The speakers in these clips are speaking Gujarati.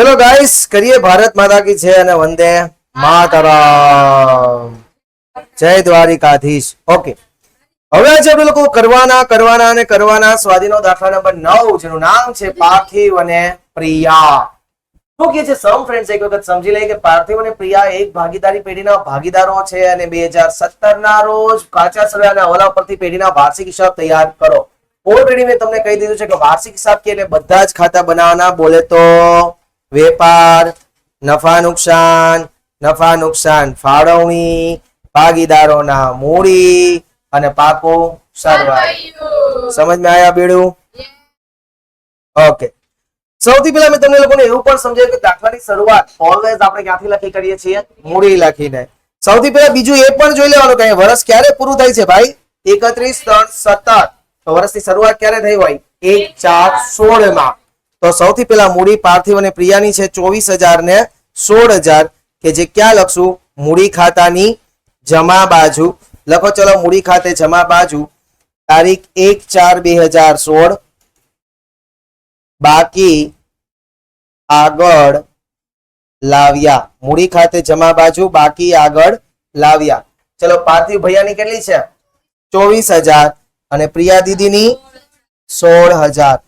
चलो गाइस करिए भारत माता की जय અને વંદે માતરમ જય દ્વારિકાધીશ. ઓકે, હવે આજે આપણે લોકો કરવાના સ્વાધીનો દાખલા નંબર 9 જેનું નામ છે પાર્થિવ અને પ્રિયા. શું કે છે સમ ફ્રેન્ડ્સ, એક વખત સમજી લઈએ કે પાર્થિવ અને પ્રિયા એક ભાગીદારી પેઢીના ભાગીદારો છે અને 2017 ના રોજ કાચા સળિયાના હવાલા પરથી પેઢીના વાર્ષિક હિસાબ તૈયાર કરો. ઓલરેડી મેં તમને કહી દીધું છે કે વાર્ષિક હિસાબ કે એટલે બધા જ ખાતા બનાવવાના. બોલે તો વેપાર, નફા નુકસાન, ફાળવણી, ભાગીદારોના મૂડી અને પાકો સરવાળો. સમજમાં આયા બેડું? ઓકે, સૌથી પહેલા મેં તમને લોકોને એવું પણ સમજાવ્યું કે દાખલાની શરૂઆત ઓલવેઝ આપણે ક્યાંથી લખી કરીએ છીએ? મૂડી લખીને. સૌથી પહેલા બીજું એ પણ જોઈ લેવાનું કે વર્ષ ક્યારે પૂરું થાય છે ભાઈ? 31/3/17. તો વર્ષની શરૂઆત ક્યારે થઈ હોય? 1/4/16 માં. તો સૌથી પહેલા મૂડી પાર્થિવ અને પ્રિયાની છે 24,000 ને 16,000 કે જે ક્યાં લખશું? મૂડી ખાતાની જમા બાજુ લખો. ચલો, મૂડી ખાતે જમા બાજુ તારીખ 1/4/2016. બાકી આગળ લાવ્યા. મૂડી ખાતે જમા બાજુ બાકી આગળ લાવ્યા. ચલો, પાર્થિવ ભૈયાની કેટલી છે? 24,000 અને પ્રિયા દીદીની 16,000.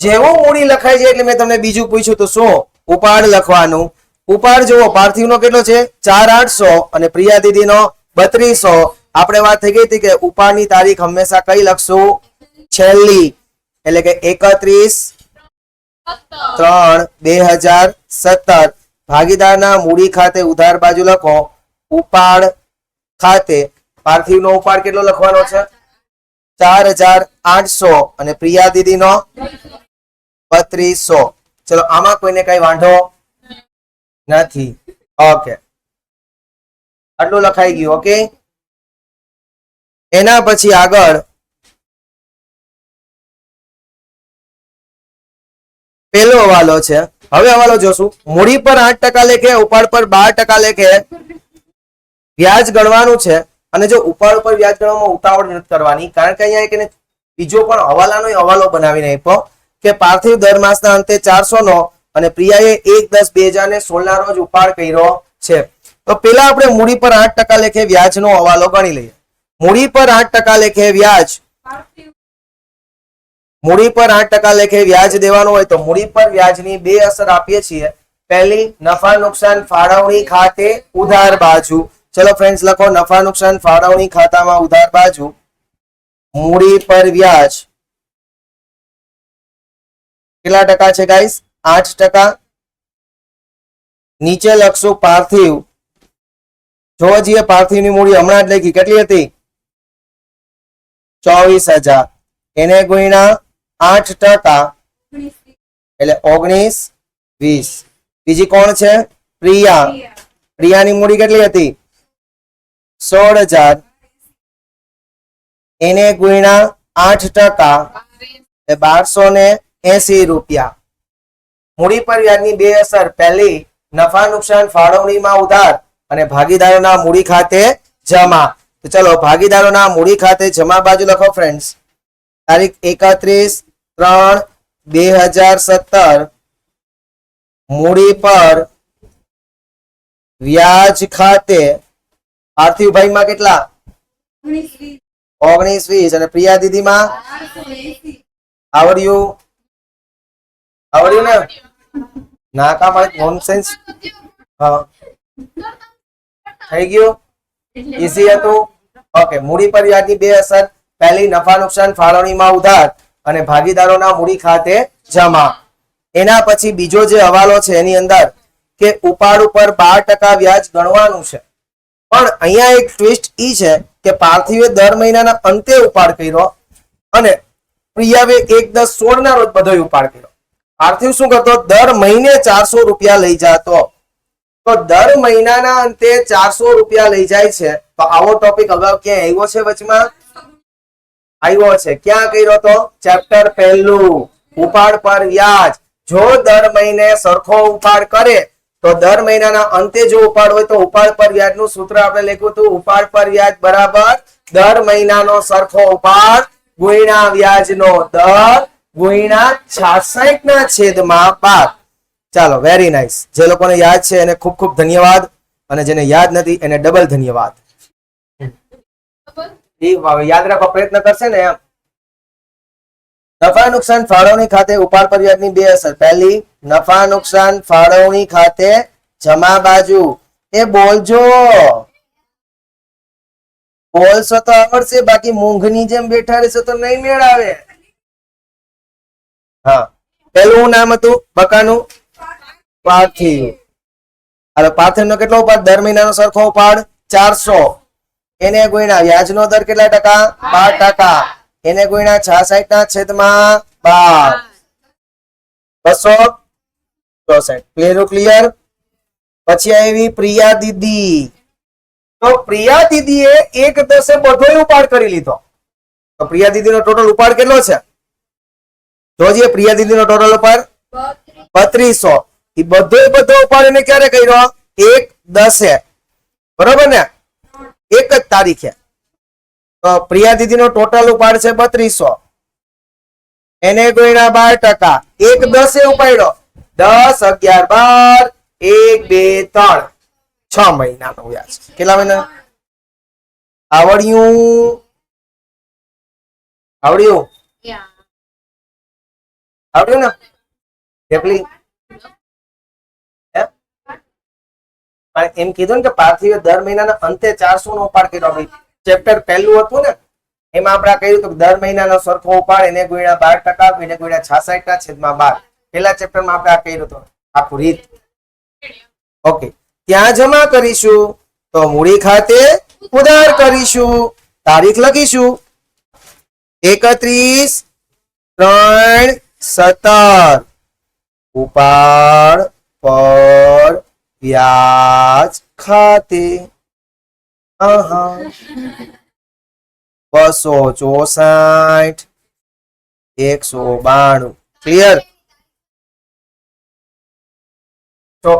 જેવું મૂડી લખાય છે એટલે મેં તમને બીજું પૂછ્યું તો શું? ઉપાડ લખવાનું. ઉપાડ જુઓ, પાર્થિવનો કેટલો છે? 4,800 અને પ્રિયા દીદીનો 3,200. આપણે વાત થઈ ગઈ હતી કે ઉપાડની તારીખ હંમેશા કઈ લખશું? છેલ્લી. એટલે કે 31/3/2017. ભાગીદારના મૂડી ખાતે ઉધાર બાજુ લખો. ઉપાડ ખાતે પાર્થિવનો ઉપાડ કેટલો લખવાનો છે? 4,800 અને પ્રિયા દીદીનો 3,200. ચલો, આમાં કોઈને કઈ વાંધો નથી? ઓકે, આટલું લખાઈ ગયું. ઓકે, એના પછી આગળ પેલો હવાલો છે. હવે હવાલો જોશું. મૂડી પર 8% લેખે, ઉપાડ પર 12% લેખે વ્યાજ ગણવાનું છે. અને જો ઉપાડ ઉપર વ્યાજ ગણવામાં ઉતાવળ નથી કરવાની, કારણ કે અહીંયા એક બીજો પણ હવાલાનો હવાલો બનાવીને આપ્યો કે પાર્થિવ દર માસના અંતે 400 નો અને પ્રિયાએ 1/10/2016 ના રોજ ઉપાડ કર્યો છે. તો પેલા આપણે મૂડી પર 8% લેખે વ્યાજનો હવાલો ગણી લઈએ. મૂડી પર 8% લેખે વ્યાજ, મૂડી પર 8% લેખે વ્યાજ દેવાનું હોય તો મૂડી પર વ્યાજની બે અસર આપીએ છીએ. પહેલી, નફા નુકસાન ફાળવણી ખાતે ઉધાર બાજુ. ચલો ફ્રેન્ડ્સ લખો, નફા નુકસાન ફાળવણી ખાતામાં ઉધાર બાજુ મૂડી પર વ્યાજ કેટલા ટકા છે ગાઈસ? 8%. નીચે લખશું પાર્થિવ. જોવા જઈએ પાર્થિવની મૂડી હમણાં જ લખી, કેટલી હતી? 24,000. એને ગુણ્યા 8% એટલે 19/20. બીજી કોણ છે? પ્રિયા. પ્રિયાની મૂડી કેટલી હતી? 16,000. એને ગુણ્યા 8% એટલે 1,280 રૂપિયા. મૂડી પર વ્યાજની બે અસર. પહેલી, નફા નુકસાન ફાળવણીમાં ઉધાર અને ભાગીદારોના મૂડી ખાતે જમા. તો ચલો, ભાગીદારોના મૂડી ખાતે જમા બાજુ લખો ફ્રેન્ડ્સ. તારીખ 31/3/2017. મૂડી પર વ્યાજ ખાતે પાર્થિવભાઈમાં કેટલા? 19/20 અને પ્રિયા દીદીમાં આવડ્યું ને? નાકા મારે નોનસેન્સ. હા, થઈ ગયું? ઈઝી હતું. ઓકે, મૂડી પર વ્યાજની બે અસર. પહેલી, નફા નુકસાન ફાળવણીમાં ઉધાર અને ભાગીદારોના મૂડી ખાતે જમા. એના પછી બીજો જે હવાલો છે એની અંદર કે ઉપાડ ઉપર 12% વ્યાજ ગણવાનું છે. પણ અહીંયા એક ટ્વિસ્ટ ઈ છે કે પાર્થિવે દર મહિનાના અંતે ઉપાડ કર્યો અને પ્રિયાએ 1/10/16 ના રોજ બધો ઉપાડ કર્યો. પાર્થિવ શું કરતો? દર મહિને 400 રૂપિયા લઈ જતો. તો દર મહિનાના અંતે 400 રૂપિયા લઈ જાય છે. તો આવો ટોપિક અગાઉ ક્યાં આવ્યો છે? વચમાં આવ્યો છે. ક્યાં કર્યો તો? ચેપ્ટર પહેલું, ઉપાડ પર વ્યાજ. જો દર મહિને સરખો ઉપાડ કરે તો દર મહિનાના અંતે જો ઉપાડ હોય તો ઉપાડ પર વ્યાજનું સૂત્ર આપણે લખ્યું હતું. ઉપાડ પર વ્યાજ બરાબર દર મહિનાનો સરખો ઉપાડ ગુણ્યા વ્યાજનો દર ગુણ્યા 66 ના છેદમાં 12. ચાલો, વેરી નાઇસ. જે લોકોને યાદ છે એને ખૂબ ખૂબ ધન્યવાદ, અને જેને યાદ નથી એને ડબલ ધન્યવાદ. યાદ રાખવા પ્રયત્ન કરશે ને એમ. નફા નુકસાન ફાળવણી ખાતે ઉપાડ પર વ્યાજની બે અસર. પહેલી, નફા નુકસાન ફાળવણી ખાતે જમા બાજુ. એ બોલજો, બોલશો તો આવડશે, બાકી મૂંઘની જેમ બેઠા રહેશો તો નહીં મેળ આવે. હા, પેલું નામ હતું બકાનું પાર્થિવ. હવે પાર્થિવ નો કેટલો ઉપાડ? દર મહિનાનો સરખો ઉપાડ 400. એને ગુણ્યા વ્યાજનો દર કેટલા ટકા? 12%. એને ગુણ્યા 66 ના છેદમાં 12, 264. ક્લિયર? પછી આવી પ્રિયા દીદી. તો પ્રિયા દીદીએ 1/10 બધો ઉપાડ કરી લીધો. તો પ્રિયા દીદીનો ટોટલ ઉપાડ કેટલો છે? જોજે, પ્રિયા દીદીનો ટોટલ ઉપાડ 3200. એ બધો ઉપાડ એને ક્યારે કર્યો? 1/10. બરોબર ને? એક જ તારીખે. તો પ્રિયા દીદીનો ટોટલ ઉપાડ છે 3200. એને ગુણ્યા 12%. 1/10 ઉપાડ્યો. 10, 11, 12, 1, 2, 3, 6 મહિનાનો વ્યાજ. કેટલા મહિના? આવડ્યું? આવડ્યું ને? કેટલી? એમ કીધું ને કે પાર્થિવે દર મહિનાના અંતે 400 નો ઉપાડ કર્યો. ચેપ્ટર પહેલું હતું ને, એમાં આપણે કહ્યું કે દર મહિનાનો સરખો ઉપાડ, એને ગુણ્યા 12%, એને ગુણ્યા 66 ના છેદમાં 12. પેલા ચેપ્ટરમાં આપણે આ કર્યું હતું, આખું રીત. ઓકે, ત્યાં જમા કરીશું તો મૂડી ખાતે ઉધાર કરીશું. તારીખ લખીશું 31/3/17. ઉપાડ પર વ્યાજ ખાતે 264, 192. ક્લિયર? તો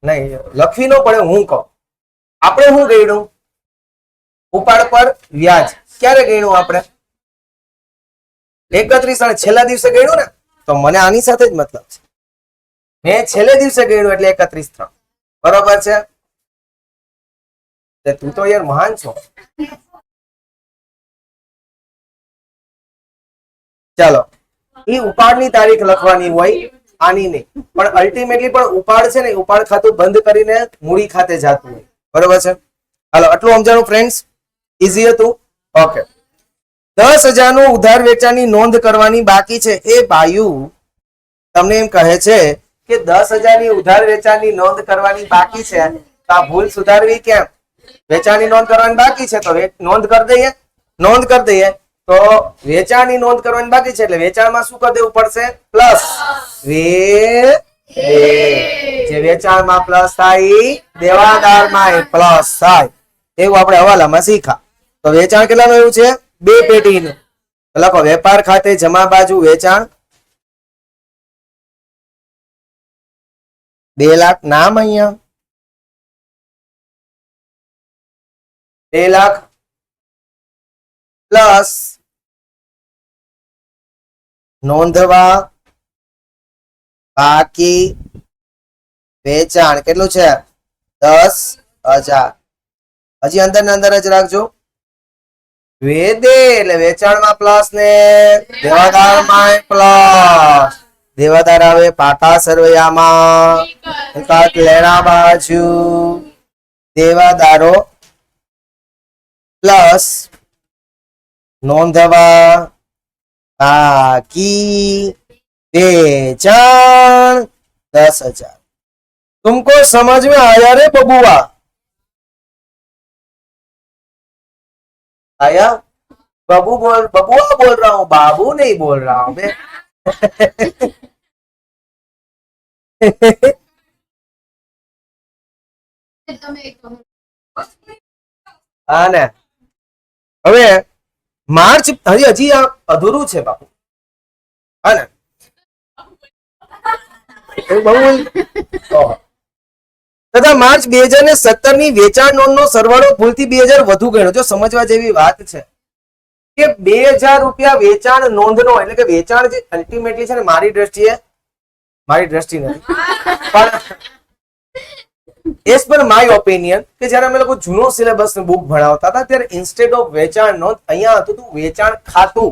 નહીં લખવી ન પડે, હું કહું. આપણે શું ગણ્યું? ઉપાડ પર વ્યાજ ક્યારે ગણ્યું આપણે? 31 અને છેલ્લા દિવસે ગણ્યું ને. તો મને આની સાથે જ મતલબ છે. મેં છેલ્લે દિવસે ગણ્યું એટલે 31/3. બરોબર છે? તું તો યાર મહાન છો. ચાલો, એ ઉપાડની તારીખ લખવાની હોય, આની નહીં. પણ અલ્ટિમેટલી પણ ઉપાડ છે ને, ઉપાડ ખાતું બંધ કરીને મૂડી ખાતે જતું હોય. બરોબર છે? હાલો, આટલું સમજાણું ફ્રેન્ડ્સ? ઈઝી હતું? ઓકે. 10,000 નું ઉધાર વેચાણની નોંધ કરવાની બાકી છે. એ બાયુ તમને એમ કહે છે કે 10,000 ની ઉધાર વેચાણની નોંધ કરવાની બાકી છે, તો આ ભૂલ સુધારવી કેમ? વેચાણની નોંધ કરવાની બાકી છે તો નોંધ કરી દઈએ. નોંધ કરી દઈએ તો વેચાણની નોંધ કરવાની બાકી છે એટલે વેચાણમાં શું કરી દેવું પડશે? પ્લસ. જે વેચાણમાં પ્લસ થાય દેવાદારમાં પ્લસ થાય, એવું આપણે હવાલામાં શીખા. તો વેચાણ કેટલાનું એવું છે? 2 પેટીનું. લખો વેપાર ખાતે જમા બાજુ વેચાણ 2 લાખ. નામ અહીંયા 2 લાખ પ્લસ નોંધવા બાકી વેચાણ કેટલું છે? 10,000. હજી અંદર ને અંદર જ રાખજો. વેદે એટલે વેચાણમાં પ્લસ ને દેવાદારમાં પ્લસ. દેવાદાર આવે પાટા સરવૈયામાં, એકાદ લેણા બાજુ દેવાદારો પ્લસ नोंधवा बाकी बेचान 10,000। तुमको समझ में आया रे बबुआ? आया? बबुआ बोल रहा हूँ, बाबू नहीं बोल रहा हूँ मैं। हाँ ने હવે માર્ચ હજી આ અધૂરું છે બાપુ, હા ને તથા માર્ચ 2017 ની વેચાણ નોંધ નો સરવાળો ભૂલથી 2000 વધુ ગણ્યો. જો સમજવા જેવી વાત છે, કે 2000 રૂપિયા વેચાણ નોંધનો, એટલે કે વેચાણ જે અલ્ટિમેટલી છે ને, મારી દ્રષ્ટિ નથી પણ એઝ પર માય ઓપિનિયન, કે જયારે અમે લોકો જૂનો સિલેબસ બુક ભણાવતા હતા ત્યારે ઇન્સ્ટેડ ઓફ વેચાણ નોંધ અહીંયા હતું વેચાણ ખાતું.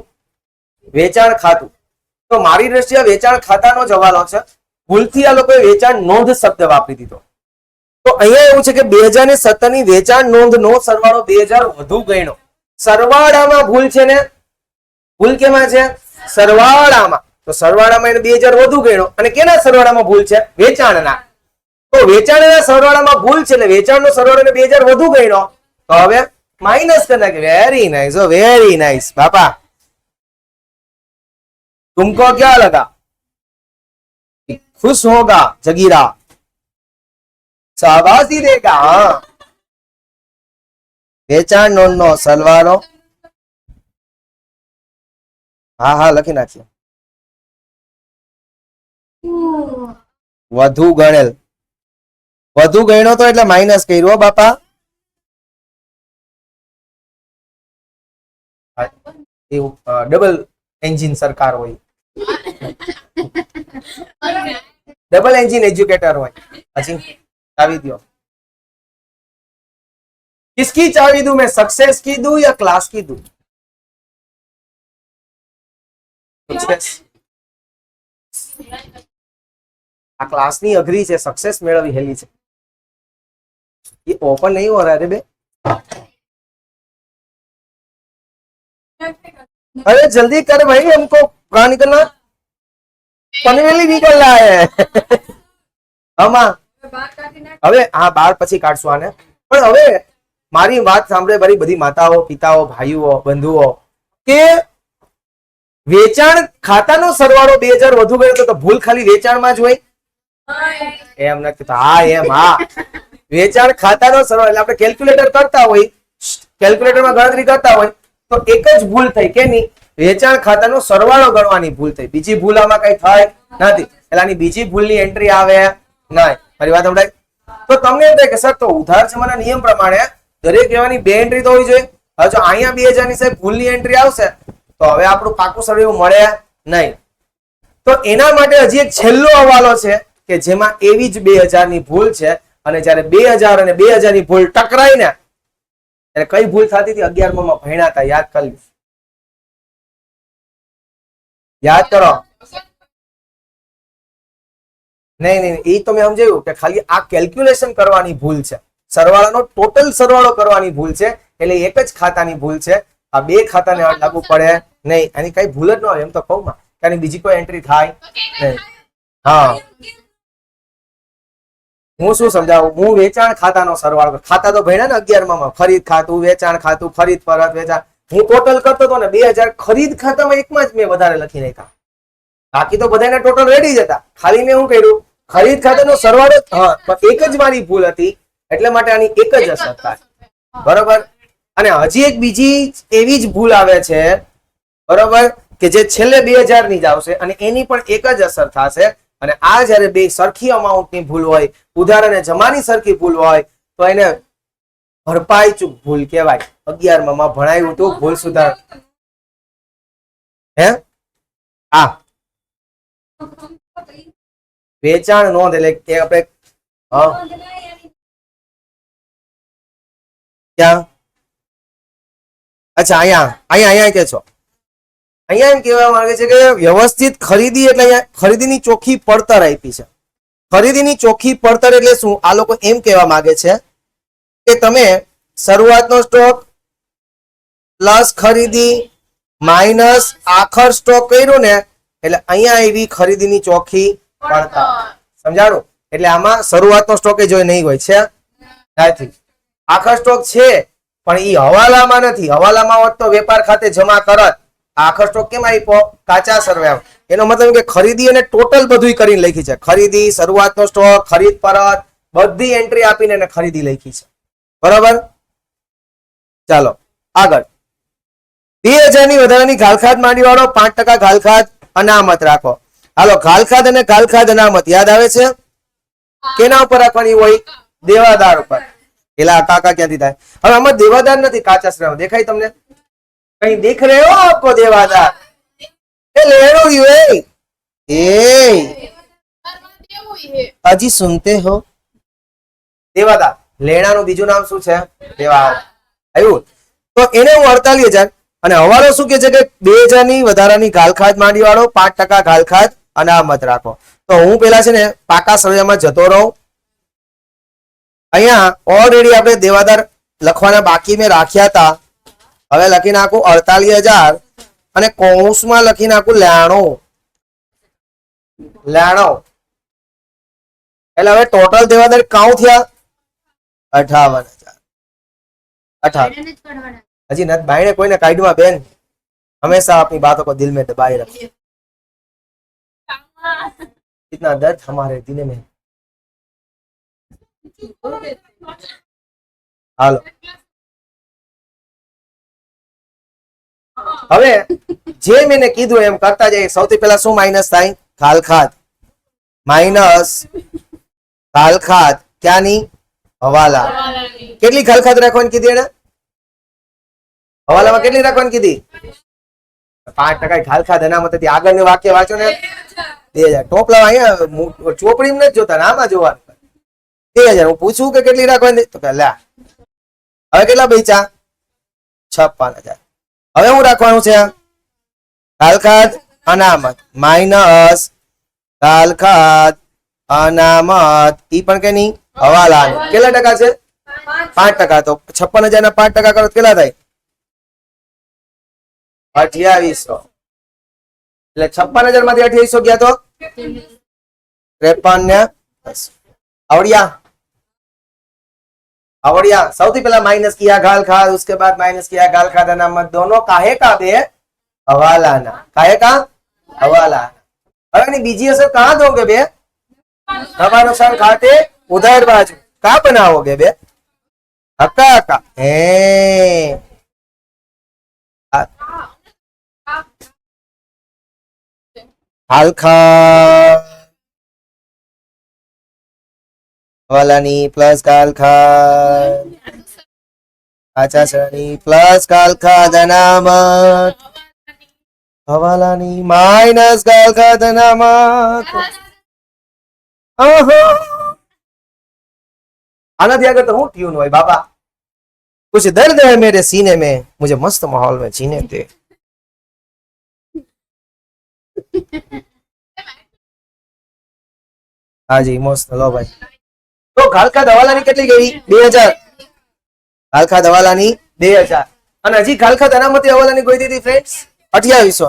તો મારી દ્રષ્ટિએ વેચાણ ખાતાનો જ હવાલો છે. ભૂલથી આ લોકોએ વેચાણ નોંધ શબ્દ વાપરી દીધો. તો અહીંયા એવું છે કે 2017 ની વેચાણ નોંધનો સરવાળો 2000 વધુ ગણ્યો. સરવાળામાં ભૂલ છે ને, ભૂલ કેમાં છે? સરવાળામાં. તો સરવાળામાં એને 2000 વધુ ગણ્યો, અને કેના સરવાળામાં ભૂલ છે? વેચાણના. તો વેચાણના સરવાળામાં ભૂલ છે એટલે વેચાણનો સરવાળો એને 2000 વધુ ગણ્યો. તો હવે માઇનસ કરી નાખે. વેરી નાઇસ, વેરી નાઇસ બાપા. तुमको क्या लगा? खुश होगा जगीरा, शाबाशी देगा. हाँ, વેચાણ નોંધનો સરવાળો, હા લખી નાખીએ. વધુ ગણેલ, વધુ ગણ્યો તો એટલે માઇનસ કર્યો બાપા. એવું ડબલ એન્જિન સરકાર હોય, डबल इंजन एजुकेटर हो. चाबी दो. किसकी चाबी दूं मैं? सक्सेस की दूं या क्लास की दूं? सक्सेस. आ क्लास ની અઘરી છે, सक्सेस મેળવી હેલી છે. ये ओपन नहीं हो रहा है बे. अरे जल्दी कर भाई, हमको कहाँ निकलना? पनवेली निकल रहा है. આમાં હવે હા 12 પછી કાઢશું આને. પણ હવે મારી વાત સાંભળે મારી બધી માતાઓ, પિતાઓ, ભાઈઓ, બંધુઓ, કે વેચાણ ખાતાનો સરવાળો 2000 વધુ ગયો તો ભૂલ ખાલી વેચાણમાં જ હોય? એમ નથી. હા એમ, હા વેચાણ ખાતાનો સરવાળો એટલે આપણે કેલ્ક્યુલેટર કરતા હોય, કેલ્ક્યુલેટરમાં ગણતરી કરતા હોય તો એક જ ભૂલ થઈ કે નહીં? વેચાણ ખાતાનો સરવાળો ગણવાની ભૂલ થઈ. બીજી ભૂલ આમાં કઈ થાય નથી. એટલે આની બીજી ભૂલની એન્ટ્રી આવે નહીં. મારી વાત સમજાય? તો તમને એમ થાય કે સર તો ઉધાર જમાના નિયમ પ્રમાણે દરેક વ્યવહારની 2 એન્ટ્રી તો હોવી જોઈએ. હવે જો અહીંયા 2000 ની સાહેબ ભૂલની એન્ટ્રી આવશે તો હવે આપણું પાકું સરવાળો મળે નહીં. તો એના માટે હજી એક છેલ્લો હવાલો છે કે જેમાં એવી જ 2000 ની ભૂલ છે, અને જ્યારે 2000 અને 2000 ની ભૂલ ટકરાય ને ત્યારે કઈ ભૂલ થતી હતી? 11 માં ભણ્યા હતા, યાદ કરી, યાદ કરો. નહીં એ તો મેં સમજાયું કે ખાલી આ કેલ્ક્યુલેશન કરવાની ભૂલ છે, સરવાળાનો ટોટલ સરવાળો કરવાની ભૂલ છે. એટલે એક જ ખાતાની ભૂલ છે. આ 2 ખાતાને લાગુ પડે નહીં. આની કઈ ભૂલ જ ન હોય એમ તો કહું માં, કે આની બીજી કોઈ એન્ટ્રી થાય નહીં. હા, હું શું સમજાવું? હું વેચાણ ખાતાનો સરવાળો, ખાતા તો ભણ્યા ને 11 માં, ખરીદ ખાતું, વેચાણ ખાતું, ખરીદ પરત વેચાણ, હું ટોટલ કરતો હતો ને 2000 ખરીદ ખાતામાં એકમાં જ મેં વધારે લખી નાખ્યા. બાકી તો બધાને ટોટલ રેડી જ હતા. ખાલી મેં શું કર્યું? ખરીદ ખાતાનો સરવાળો. હા, પણ એક જ મારી ભૂલ હતી, એટલે માટે આની એક જ અસર થાય. બરોબર. અને હજી એક બીજી એવી જ ભૂલ આવે છે, બરોબર, કે જે છેલ્લે 2000 ની જ આવશે અને એની પણ એક જ અસર થશે. અને આ જયારે બે સરખી અમાઉન્ટની ભૂલ હોય, ઉધાર અને જમાની સરખી ભૂલ હોય તો એને ભરપાઈ ચૂક ભૂલ કહેવાય. 11 માં ભણાયું હતું ભૂલ સુધાર. હે આ વેચાણ નોંધ એટલે કે આપણે ક્યાં? અચ્છા, અહીંયા કે છો. અહીંયા એમ કહેવા માંગે છે કે વ્યવસ્થિત ખરીદી એટલે ખરીદીની ચોખ્ખી પડતર આપી છે. ખરીદીની ચોખ્ખી પડતર એટલે શું? આ લોકો એમ કહેવા માંગે છે કે તમે શરૂઆતનો સ્ટોક પ્લસ ખરીદી માઇનસ આખર સ્ટોક કર્યો ને એટલે અહીંયા એવી ખરીદીની ચોખ્ખી પડતર. સમજાણું? એટલે આમાં શરૂઆતનો સ્ટોક જોઈ નહીં હોય છે, નથી. આખર સ્ટોક છે પણ એ હવાલામાં નથી. હવાલામાં હોત તો વેપાર ખાતે જમા કરત. આખર સ્ટોક કેમ આપ્યો? કાચા સરવાળો. એનો મતલબ કે ખરીદી અને ટોટલ બધું કરીને લખી છે. ખરીદી, શરૂઆતનો સ્ટોક, ખરીદ પરત, બધી એન્ટ્રી આપીને એને ખરીદી લખી છે. બરાબર? ચાલો આગળ. 2000 ની વધારાની ઘાલખાત માંડી વાળો 5% ઘાલખાત અનામત રાખો. હાલો, ઘાલખાત અને ઘાલખાત અનામત યાદ આવે છે? કેના ઉપર રાખવાની હોય? દેવાદાર ઉપર. પેલા કાકા ક્યાંથી થાય? હવે આમાં દેવાદાર નથી, કાચા શ્રમ. દેખાય તમને? कहीं दिख रहे हो आपको देवादार? लेणो हजी सुनते हो? देवादार लेणाનું બીજું નામ શું છે? દેવાદાર. આવ્યું તો એને હું 48,000 અને હવાલો શું કે છે કે 2,000 ની વધારાની ગાલખાદ માંડી વાળો 5% ગાલખાદ અનામત રાખો. તો હું પેલા છે ને પાકા સરવાળામાં જતો રહું. અહીંયા ઓલરેડી આપણે દેવાદાર લખવાના બાકી મેં રાખ્યા હતા. હવે લખી નાખું 48,000 અને કૌંસમાં લખી નાખું લેણો. એટલે હવે ટોટલ દેવાદાર કાઉ થયા 58,000. 58 હજી નથી બાયણે કોઈને કાઢવા બેન. हमेशा अपनी बातों को दिल में दबाए रखिए. इतना दर्द हमारे दिल में. હાલો હવે જે મેને કીધું એમ કરતા જઈએ. સૌથી પહેલા શું માઇનસ થાય? ગાલખાદ માઇનસ ગાલખાદ ક્યાંની? હવાલા. કેટલી ગાલખાદ રાખવાની કીધી એને? હવાલામાં કેટલી રાખવાની કીધી? 5% ગાલખાદ અનામત હતી. આગળનું વાક્ય વાંચો ને. 2,000 ટોપલા અહીંયા ચોપડી નથી જોતા ને આમાં જોવાનું. 2,000 હું પૂછું કે કેટલી રાખવાની તો કે લ્યા હવે કેટલા બચ્યા? 56,000. હવે હું રાખવાનું છે ગાલખાદ અનામત માઇનસ ગાલખાદ અનામત. ઈ પણ કે નહીં હવાલા. કેટલા ટકા છે? 5%. તો 56,000 ના 5% કરો કેટલા થાય? 2800. એટલે 56,000 માંથી 2800 ગયા તો 53 ને 10. आवड़िया सौથી पहला माइनस किया गालखाद, उसके बाद माइनस किया गालखाद अनामत. दोनों काहे का बे? हवालाना. काहे का? हवालाना. હવે બીજી અસર कहां दोगे बे? नफा नुकसान खाते उधर बाजू कहां बनाओगे बे? हक्का हक्का गालखाद हवालानी प्लस गालखाद काचा सरणी प्लस गालखाद अनामत हवालानी माइनस गालखाद अनामत. आनाથી આગળ तो हूँ ट्यून હોય बाबा. कुछ दर्द है मेरे सीने में, मुझे मस्त माहौल में जीने दे. हाँ जी मस्त. लो भाई तो ગાલખાદ હવાલાની કેટલી ગઈ? 2,000. ગાલખાદ હવાલાની 2,000 અને હજી ગાલખાદ અનામતી હવાલાની કોઈ દીધી ફ્રેન્ડ્સ 2800.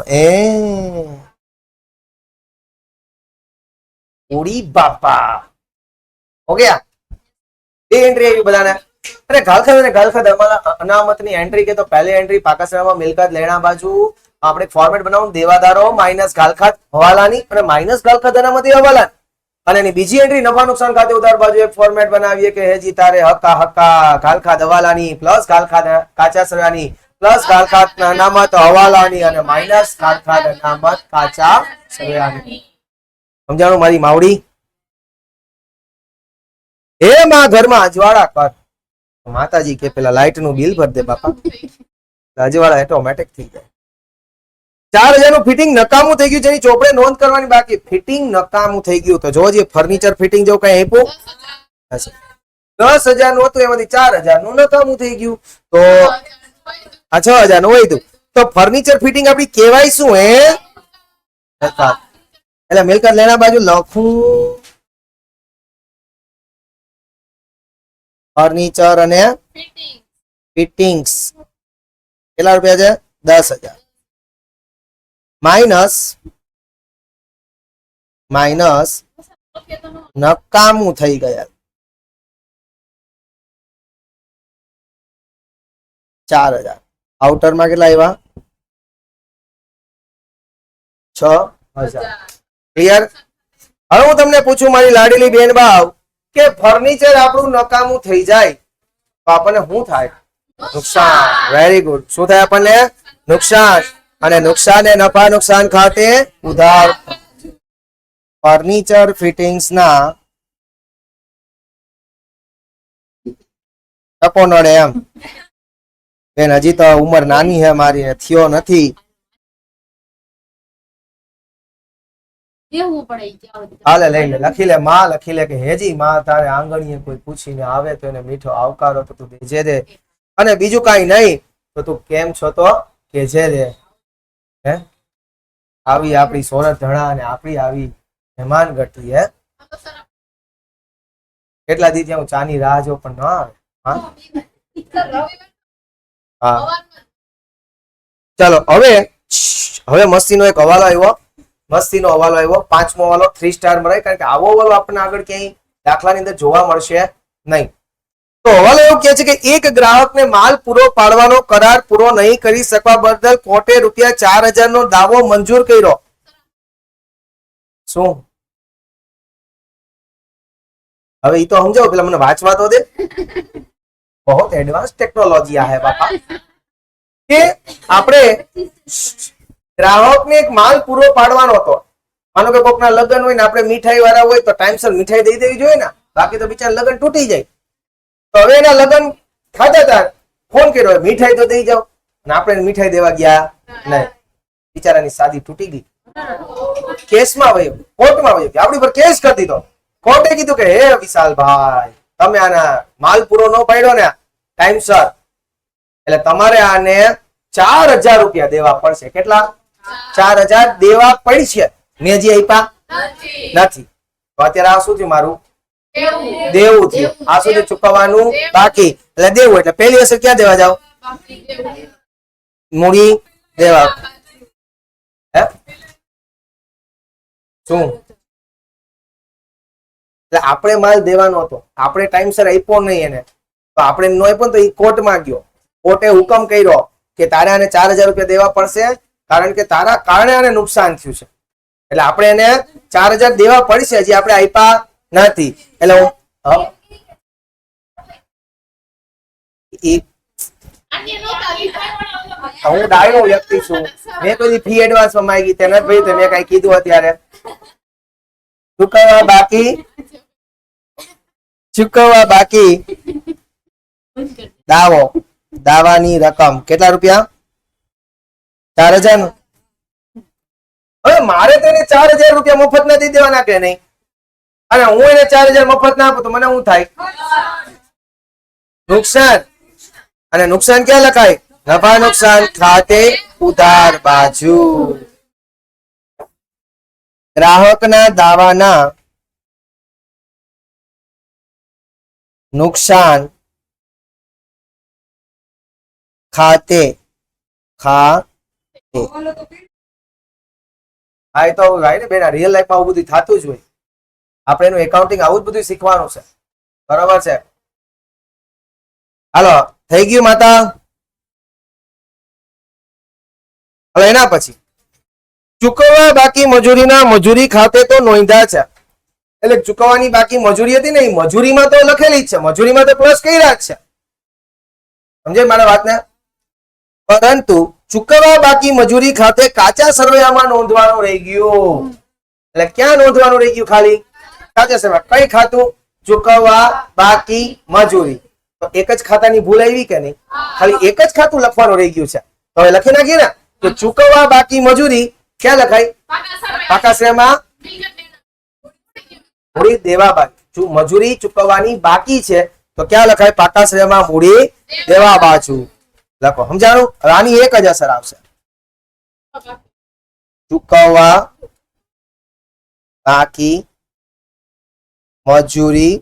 ઓડી બાપા હો ગયા. બે એન્ટ્રી આવી બધાને. અરે ગાલખાદ અને ગાલખાદ અનામતની એન્ટ્રી કે તો પહેલી એન્ટ્રી પાકિસ્તાનમાં મિલકત લેણા બાજુ આપણે ફોર્મેટ બનાવવું દેવાદારો માઇનસ ગાલખાદ હવાલાની અને માઇનસ ગાલખાદ અનામતી હવાલાની. અને એની બીજી એન્ટ્રી નફા નુકસાન ખાતે ઉધાર બાજુ એક ફોર્મેટ બનાવીએ કે હેજી તારે હક્કા હક્કા ગાલખાદ હવાલાની પ્લસ ગાલખાદ કાચા સરવાની પ્લસ ગાલખાદ અનામત હવાલાની અને માઇનસ ગાલખાદ અનામત કાચા સરવાની. સમજાણું મારી માવડી? હે માં ઘરમાં અજવાળા કર. માતાજી કે પેલા લાઇટ નું બિલ ભર દે બાપા. અજવાળા ઓટોમેટિક થઈ જાય. 4,000 નું ફિટિંગ નકામું થઈ ગયું. જેની ચોપડે નોંધ કરવાની બાકી. ફિટિંગ નકામું થઈ ગયું. તો જો જે ફર્નિચર ફિટિંગ જેવું કઈ આપ્યું 10,000 નું હતું એમાંથી 4,000 નું નકામું થઈ ગયું. તો આ 6,000 નું હોય તો ફર્નિચર ફિટિંગ આપડી કેવાય શું? હે એટલે મિલકત લેણા બાજુ લખું ફર્નિચર અને ફિટિંગ્સ કેટલા રૂપિયા છે? 10,000 માઇનસ માઇનસ નકામું થઈ ગયા 4,000. આઉટરમાં કેટલા આવ્યા? 6,000. ક્લિયર? હવે હું તમને પૂછું મારી લાડીલી બેન બાવ કે ફર્નિચર આપણું નકામું થઈ જાય તો આપણને શું થાય? નુકસાન. Very good. શું થાય આપણને? નુકસાન. અને નુકસાન એ નફા નુકસાન ખાતે ઉધાર. ફર્નિચર ફિટિંગ્સ ના ટકો નડે એમ બેન હજી તો ઉંમર નાની હે મારી, થયો નથી. હાલે લઈ લે, લખી લે માં, લખી લે કે હેજી માં તારે આંગણીએ કોઈ પૂછીને આવે તો એને મીઠો આવકારો તો તું દેજે દે, અને બીજું કઈ નહીં તો તું કેમ છો તો કેજે દે. હે આવી આપણી સોરઠ ધણા અને આપણી આવી મહેમાન ગતિ હે. કેટલા દી હું ચાની રાહ જો પણ ના આવે. હા ચાલો હવે મસ્તીનો એક હવાલો આવ્યો, મસ્તીનો હવાલો આવ્યો, 5મો હવાલો 3 સ્ટાર મળે, કારણ કે આવો હવાલો આપણને આગળ ક્યાંય દાખલાની અંદર જોવા મળશે નહીં. તો હવાલો એવું કહે છે કે એક ગ્રાહકને માલ પૂરો પાડવાનો કરાર પૂરો નહીં કરી શકવા બદલ કોર્ટે ₹4000 નો દાવો મંજૂર કર્યો. શું હવે ઈ તો સમજાવો, પેલા મને વાંચવા તો દે. બહુ એડવાન્સ ટેકનોલોજી આ હે બાપા, કે આપણે ગ્રાહકને એક માલ પૂરો પાડવાનો હતો. માનો કે કોકના લગ્ન હોય ને આપણે મીઠાઈ વાળા હોય તો ટાઈમસર મીઠાઈ દઈ દેવી જોઈએ ને, બાકી તો બિચારા લગ્ન તૂટી જાય. તો હવે એના લગ્ન ખાતા હતા, ફોન કર્યો મીઠાઈ તો દઈ જાઓ, ને આપણે મીઠાઈ દેવા ગયા નહીં, બિચારાની શાદી તૂટી ગઈ. કેસમાં વયો, કોર્ટમાં વયો, આપણી પર કેસ કરી દીધો. કોર્ટે કીધું કે હે વિશાલભાઈ, તમે આના માલ પૂરો ન પાડ્યો ને ટાઈમસર, એટલે તમારે આને ₹4000 દેવા પડશે. કેટલા? 4000 દેવા પડશે. મેં હજી આપ્યા નથી, તો અત્યારે આ શું થયું? મારું દેવું થયું. આ સુધી ચૂકવવાનું બાકી, એટલે દેવું. એટલે પહેલી અસર ક્યાં દેવા જાવ? મૂડી દેવા. હે શું? એટલે આપણે માલ દેવાનો હતો, આપણે ટાઈમસર આપ્યો નહીં એને, તો આપણે નો આપ્યો તો એ કોર્ટમાં ગયો. કોર્ટે હુકમ કર્યો કે તારે આને ₹4000 દેવા પડશે, કારણ કે તારા કારણે આને નુકસાન થયું છે. એટલે આપણે એને 4000 દેવા પડશે, હજી આપણે આપ્યા નથી. એટલે હું ડાયો વ્યક્તિ છું, મેં કોઈ ફી એડવાન્સ માં માંગી તે નથી ભાઈ, મેં કઈ કીધું અત્યારે ચૂકવવા બાકી દાવો, દાવાની રકમ કેટલા રૂપિયા? 4000. હવે મારે તેને ₹4000 મફત નથી દેવાના કે નહીં, અને હું એને 4000 મફત ના આપું તો મને શું થાય? નુકસાન. અને નુકસાન ક્યાં લખાય? નફા નુકસાન ખાતે ઉધાર બાજુ. ગ્રાહકના દાવાના નુકસાન ખાતે હા એ તો ભાઈ ને બેન, રિયલ લાઈફમાં આવું બધું થતું જ હોય. આપણે એનું એકાઉન્ટિંગ આવું જ બધું શીખવાનું છે, બરાબર છે? હાલો, થઈ ગયું માતા? હવે એના પછી ચૂકવવા બાકી મજૂરીના મજૂરી ખાતે તો નોંધ્યા છે. એટલે ચૂકવવાની બાકી મજૂરી હતી ને, એ મજૂરીમાં તો લખેલી જ છે, મજૂરીમાં તો પ્લસ કર્યા જ છે. સમજાય મારા વાતને? પરંતુ ચૂકવવા બાકી મજૂરી ખાતે કાચા સરવૈયામાં નોંધવાનું રહી ગયું. એટલે ક્યાં નોંધવાનું રહી ગયું? ખાલી કાચા સરવૈયા. કઈ ખાતું? ચૂકવવા બાકી મજૂરી. તો એક જ ખાતાની ભૂલ આવી કે નહીં? ખાલી એક જ ખાતું લખવાનું રહી ગયું છે. તો હવે લખી નાખીએ ને, તો ચૂકવવા બાકી મજૂરી ક્યાં લખાય? પાકા શ્રેયમાં મૂડી દેવા બાજુ. મજૂરી ચૂકવવાની બાકી છે તો ક્યાં લખાય? પાકા શ્રેયમાં મૂડી દેવા બાજુ લખો. સમજાણું? આની એક જ અસર આવશે, ચૂકવવા બાકી મજૂરી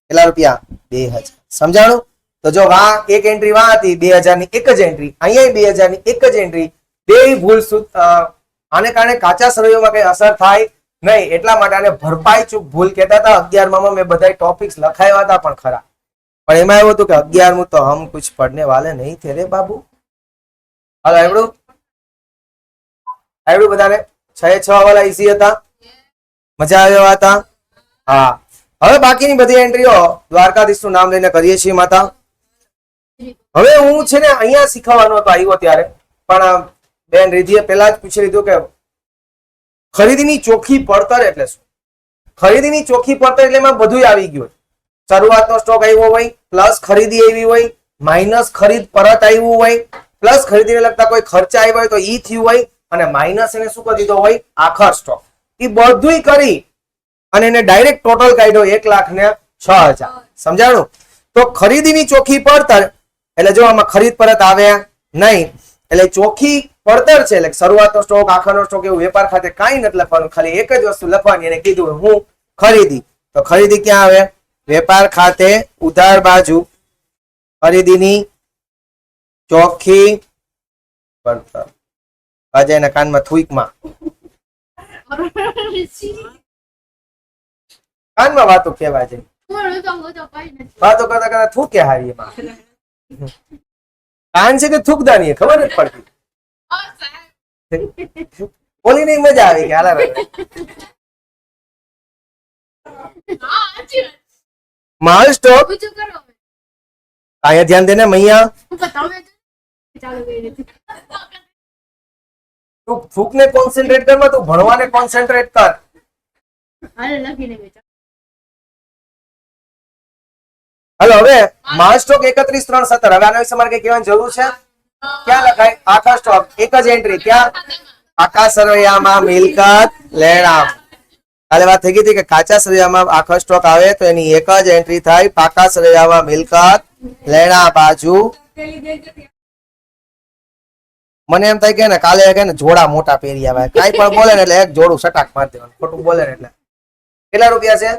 કેટલા રૂપિયા? 2000. સમજાણું? તો જો વા એક એન્ટ્રી વા હતી 2000 ની એક જ એન્ટ્રી, અહીંયા 2000 ની એક જ એન્ટ્રી, બે ભૂલ. આને કારણે કાચા સરવૈયામાં કઈ અસર થાય નહીં, એટલા માટે આને ભરપાઈ ચૂક ભૂલ કહેતા હતા. 11માં મેં બધા ટોપિક્સ લખાવ્યા હતા પણ ખરા, પણ એમાં એવું હતું કે 11મું તો હમ કુછ પડને વાલે નહીં થે રે બાબુ. હાલો, આવડું બધાને? 6 વાળા ઈઝી હતા, મજા આવ્યા હતા? હા. હવે બાકીની બધી એન્ટ્રીઓ દ્વારકાધીશનું નામ લઈને કરીએ છીએ માતા. હવે હું છે ને અહીંયા શીખવાનો હતો આવ્યો ત્યારે, પણ બેન રીધિએ પહેલા જ પૂછી લીધું કે ખરીદીની ચોખ્ખી પડતર એટલે શું? ખરીદીની ચોખ્ખી પડતર એટલે એમાં બધું આવી ગયું. શરૂઆતનો સ્ટોક આવ્યો હોય, પ્લસ ખરીદી આવી હોય, માઇનસ ખરીદ પરત આવ્યું હોય, પ્લસ ખરીદીને લગતા કોઈ ખર્ચા આવ્યા હોય તો ઈ થયું હોય, અને માઇનસ એને શું કરી દીધો હોય આખર સ્ટોક. એ બધું કરી અને એને ડાયરેક્ટ ટોટલ કાઢ્યો 1,06,000. સમજાણું? તો ખરીદીની ચોખ્ખી પડતર એટલે જો આમાં ખરીદ પરત આવે નહીં, એટલે ચોખ્ખી પડતર છે એટલે શરૂઆતનો સ્ટોક, આખરનો સ્ટોક એવું વેપાર ખાતે કાંઈ નથી લખવાનું, ખાલી એક જ વસ્તુ લખવાની. એને કીધું હું ખરીદી, તો ખરીદી ક્યાં આવે? વેપાર ખાતે ઉધાર બાજુ ખરીદીની ચોખ્ખી પડતર. અજયના કાનમાં થૂકમાં કાનમાં વાતો કેવા છે, વાતો કરતા કરતા થૂકે હારી. એમાં કાન છે કે થૂકદાની ખબર નથી પડતી. બોલી નહીં મજા આવી કે હાલા માલ સ્ટોક અહીંયા ધ્યાન દેને મૈયા. તું ફૂકને કોન્સન્ટ્રેટ કર, તું ભણવાને કોન્સન્ટ્રેટ કર. હાલો હવે માલ સ્ટોક 31,3,17. હવે આના વિશે મારે કઈ કહેવાની જરૂર છે? ક્યાં લખાય? આખા સ્ટોક એક જ એન્ટ્રી ક્યાં? આખા સરવૈયામાં મિલકત લેણાં. કાલે વાત થઈ ગઈ હતી કે કાચા સરવૈયામાં આખા સ્ટોક આવે તો એની એક જ એન્ટ્રી થાય, પાકા સરવૈયામાં મિલકત લેણાં બાજુ. મને એમ થાય કે ને કાલે કે ને જોડા મોટા પહેરી આવે, કાંઈ પણ બોલે ને એટલે એક જોડું સટાક મારી દેવાનું, ખોટું બોલે ને એટલે. કેટલા રૂપિયા છે?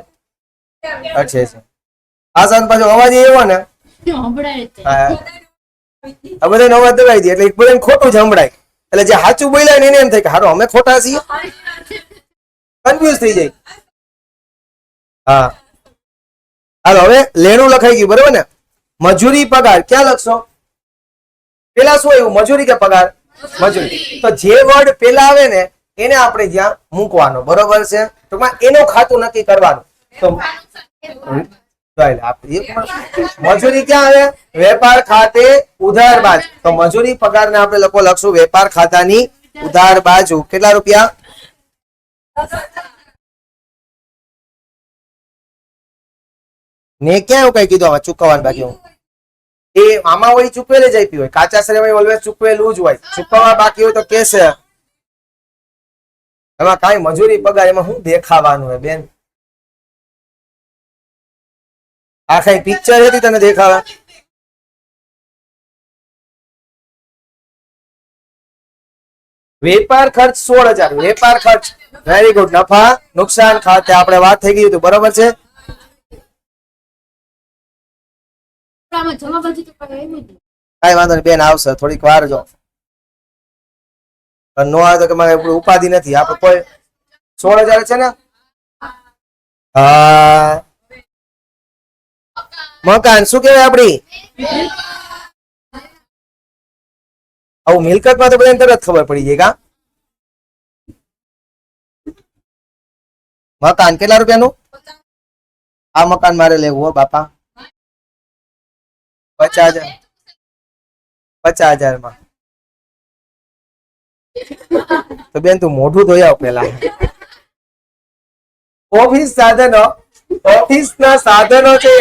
88. આ સાંજ પાછો અવાજ એવો ને આ બધા અવાજ દબાઈ દે એટલે બધાને ખોટું જ સંભળાય, એટલે જે સાચું બોલ્યા ને એને એમ થાય કે હારો અમે ખોટા છીએ, કન્ફ્યુઝ થઈ જાય. હા હાલો હવે લેણું લખાઈ ગયું બરોબર ને. મજૂરી પગાર ક્યાં લખશો? પેલા શું આવ્યું? મજૂરી કે પગાર? મજૂરી. તો જે વર્ડ પેલા આવે ને એને આપણે જ્યાં મૂકવાનો, બરોબર છે? ટૂંકમાં એનું ખાતું નક્કી કરવાનું. તો મજૂરી ક્યાં આવે? વેપાર ખાતે ઉધાર બાજુ. તો મજૂરી પગાર ને આપણે લોકો લખશું વેપાર ખાતાની ઉધાર બાજુ. કેટલા રૂપિયા? ને ક્યાં એવું કઈ કીધું આમાં ચૂકવવાનું બાકી? એ આમાં હોય ચૂકવેલી જ આપી હોય, કાચા શ્રેય ઓલવેઝ ચૂકવેલું જ હોય. ચૂકવવા બાકી હોય તો કેસે એમાં કાંઈ મજૂરી પગાર એમાં શું દેખાવાનું હોય બેન? આ કઈ પિક્ચર હતી તને દેખાવા? વેપાર ખર્ચ 16,000. વેપાર ખર્ચ વેરી ગુડ. નફા નુકસાન ખાતે આપણે વાત થઈ ગઈ હતું બરોબર છે. કઈ વાંધો નહીં બેન, આવશે થોડીક વાર. જો નો આવે તો કે મારે ઉપાધિ નથી, આપણે કોઈ 16,000 છે ને. હા મકાન શું કહેવાય આપડી? આવું મિલકત માં તો બધાને તરત ખબર પડી જાય. કા મકાન કેટલા રૂપિયાનું? આ મકાન મારે લેવું હો બાપા. 50,000. 50,000 માં. તો બેન તું મોઢું ધોઈ આવ પેલા. ઓફિસ સાધનો, ઓફિસ ના સાધનો છે.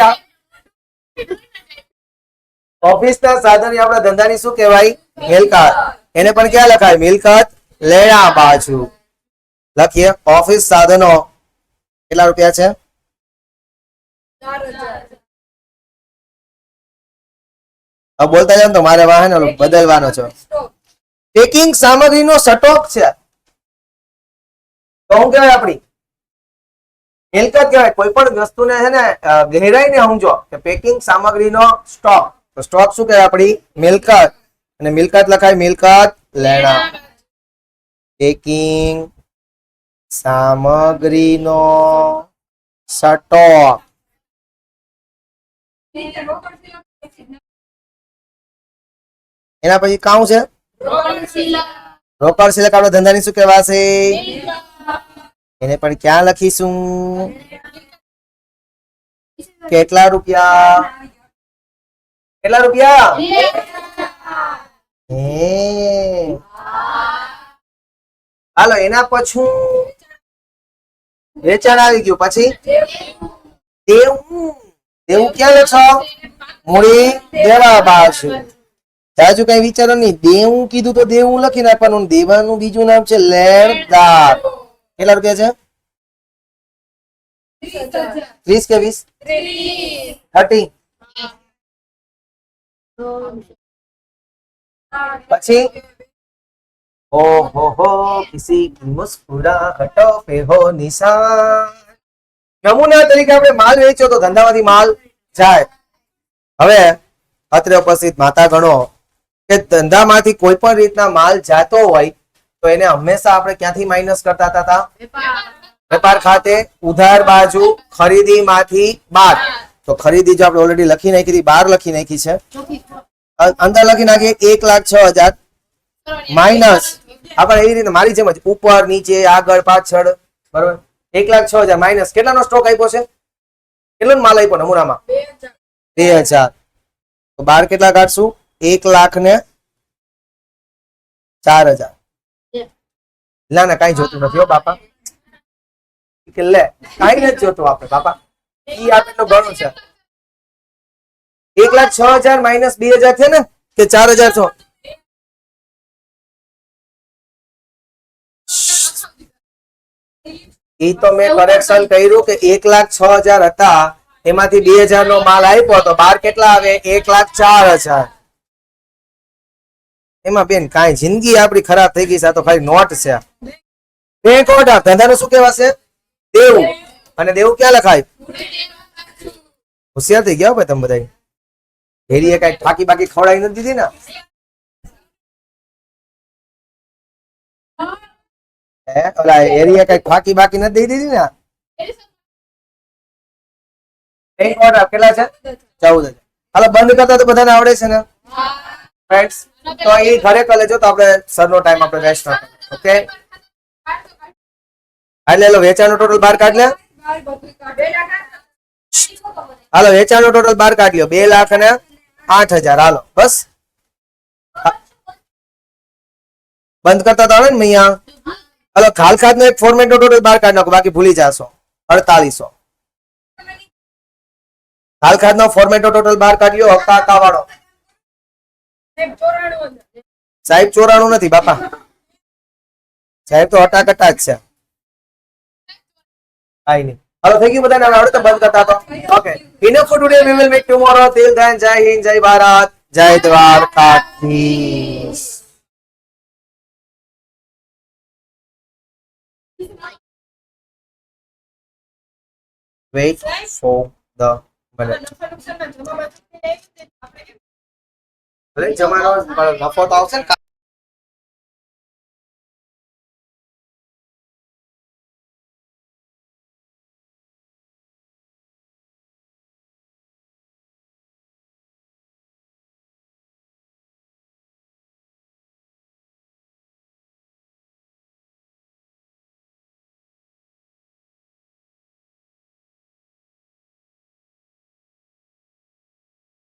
ઓફિસ ના સાધન આપણા ધંધાની શું કહેવાય? મિલકત. એને પણ ક્યાં લખાય? મિલકત લેણા બાજુ લખીએ. ઓફિસ સાધનો કેટલા રૂપિયા છે? 4,000. બોલતા જાવ તો મારે વાહન બદલવાનો છે. પેકિંગ સામગ્રીનો સ્ટોક છે તો શું કહેવાય? આપણી મિલકત કહેવાય. કોઈ પણ વસ્તુને છે ને ગહેરાઈને સમજો કે પેકિંગ સામગ્રીનો સ્ટોક, તો સ્ટોક શું કહેવાય? આપણી મિલકત. અને મિલકત લખાય મિલકત લેણા. પેકિંગ સામગ્રીનો સ્ટોક. એના પછી કાઉ છે રોકડ સિલક. આપણા ધંધાની શું કહેવાશે? એને પણ ક્યાં લખીશું? કેટલા રૂપિયા? કેટલા રૂપિયા? હાલો એના પછી વેચાણ આવી ગયું. પછી દેવું. દેવું ક્યાં લખશો? મૂડી દેવા બાજુ. જાજુ કઈ વિચારો નહીં. દેવું કીધું તો દેવું લખી નાખવાનું. દેવાનું બીજું નામ છે લેણદાર. કેટલા રૂપિયા છે? 30 કે 20? 30. પછી ઓહો કિસી કી મુસ્કુરાહટો પે હો નિશાન. નમૂના તરીકે આપણે માલ વેચ્યો તો ધંધામાંથી માલ જાય. હવે અત્રે ઉપસ્થિત માતા ગણો કે ધંધામાંથી કોઈ પણ રીતના માલ જાતો હોય તો એને હંમેશા આપણે ક્યાંથી માઇનસ કરતા હતા? વેપાર ખાતે ઉધાર બાજુ ખરીદીમાંથી બાદ. તો ખરીદી જો આપણે ઓલરેડી લખી નાખી હતી, 12 લખી નાખી છે. અંદર લખી નાખીએ 1,06,000 માઇનસ. આપણે એવી રીતે મારી જેમ જ ઉપર નીચે આગળ પાછળ, બરોબર. 1,06,000 માઇનસ કેટલાનો સ્ટોક આપ્યો છે? કેટલો માલ આપ્યો નમૂનામાં? 2,000. તો 12 કેટલા કાઢશું? 1,04,000. ના ના કઈ જોતું નથી હો બાપા. કે લે કઈ નથી જોતું આપણે બાપા. ઈ આપેલું ઘણું છે. 1,06,000 માઇનસ 2,000 છે ને કે 4,000 છો? એ તો મેં કરેક્શન કર્યું કે 1,06,000 હતા, એમાંથી 2,000 નો માલ આપ્યો તો 12 કેટલા આવે? 1,04,000. એમાં બેન કાંઈ જિંદગી આપડી ખરાબ થઈ ગઈ છે. આ તો ખાલી નોટ છે. બેંક ઓર્ડર ધંધાનું શું કહેવાશે? દેવું. અને દેવું ક્યાં લખાય? હોશિયાર થઈ ગયા ભાઈ તમે બધા. હેરીએ કઈ ઠાકી બાકી ખવડાવી નથી દીધી ને? ઓલા હેરીએ કઈ ઠાકી બાકી નથી દઈ દીધી ને? બેંક ઓર્ડર કેટલા છે? 14,000. હાલો બંધ કરતા તો બધાને આવડે છે ને ફ્રેન્ડ્સ? તો એ ઘરે કરી લેજો તો આપણે સરનો ટાઈમ આપણે વેસ્ટ ન કરીએ. ઓકે, એટલે લો વેચાણનું ટોટલ બહાર કાઢ લે. હાલો વેચાણનું ટોટલ બહાર કાઢ લ્યો. 2,08,000. હાલો બસ બંધ કરતા તો આવડે ને અહીંયા. હાલો ખાલ ખાત નો એક ફોર્મેટ નો ટોટલ બહાર કાઢ નાખો, બાકી ભૂલી જાશો. 4,800. ખાલ ખાત નો ફોર્મેટ નો ટોટલ બહાર કાઢ્યો. હપ્તા હતા વાળો સાહેબ 94 નથી બાપા. સાહેબ તો હટાકટા જ છે. આઈ નહીં. હાલો થઈ ગયું બધાને આવડે તો બંધ કરતા તો. Okay, enough for today. We will meet tomorrow. Till then, જય હિન્દ, જય ભારત, જય Dwarkadhish. Wait for the minute. ભલે જમાનો નફો તો આવશે ને.